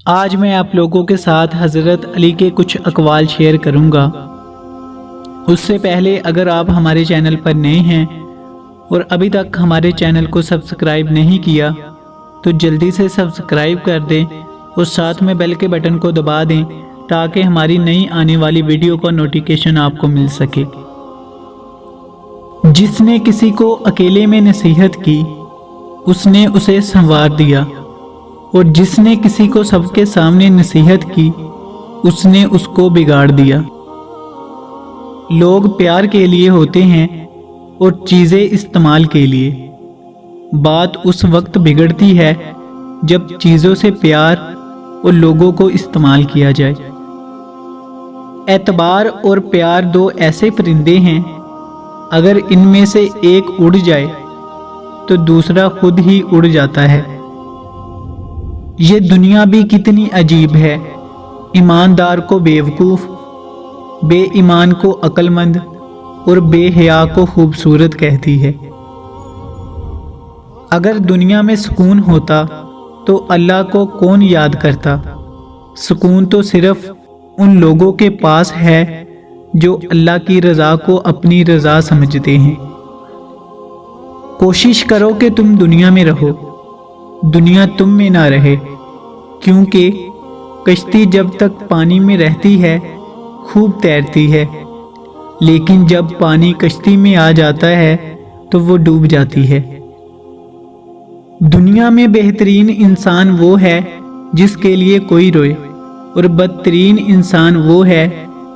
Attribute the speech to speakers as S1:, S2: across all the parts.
S1: آج میں آپ لوگوں کے ساتھ حضرت علی کے کچھ اقوال شیئر کروں گا۔ اس سے پہلے اگر آپ ہمارے چینل پر نئے ہیں اور ابھی تک ہمارے چینل کو سبسکرائب نہیں کیا تو جلدی سے سبسکرائب کر دیں اور ساتھ میں بیل کے بٹن کو دبا دیں تاکہ ہماری نئی آنے والی ویڈیو کا نوٹیفیکیشن آپ کو مل سکے۔ جس نے کسی کو اکیلے میں نصیحت کی اس نے اسے سنوار دیا، اور جس نے کسی کو سب کے سامنے نصیحت کی اس نے اس کو بگاڑ دیا۔ لوگ پیار کے لیے ہوتے ہیں اور چیزیں استعمال کے لیے۔ بات اس وقت بگڑتی ہے جب چیزوں سے پیار اور لوگوں کو استعمال کیا جائے۔ اعتبار اور پیار دو ایسے پرندے ہیں، اگر ان میں سے ایک اڑ جائے تو دوسرا خود ہی اڑ جاتا ہے۔ یہ دنیا بھی کتنی عجیب ہے، ایماندار کو بیوقوف، بے ایمان کو عقل مند اور بے حیا کو خوبصورت کہتی ہے۔ اگر دنیا میں سکون ہوتا تو اللہ کو کون یاد کرتا؟ سکون تو صرف ان لوگوں کے پاس ہے جو اللہ کی رضا کو اپنی رضا سمجھتے ہیں۔ کوشش کرو کہ تم دنیا میں رہو، دنیا تم میں نہ رہے، کیونکہ کشتی جب تک پانی میں رہتی ہے خوب تیرتی ہے، لیکن جب پانی کشتی میں آ جاتا ہے تو وہ ڈوب جاتی ہے۔ دنیا میں بہترین انسان وہ ہے جس کے لیے کوئی روئے، اور بدترین انسان وہ ہے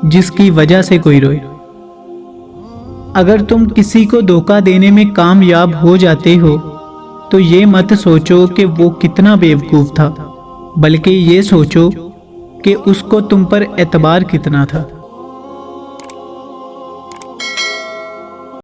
S1: جس کی وجہ سے کوئی روئے۔ اگر تم کسی کو دھوکہ دینے میں کامیاب ہو جاتے ہو تو یہ مت سوچو کہ وہ کتنا بیوقوف تھا، بلکہ یہ سوچو کہ اس کو تم پر اعتبار کتنا تھا۔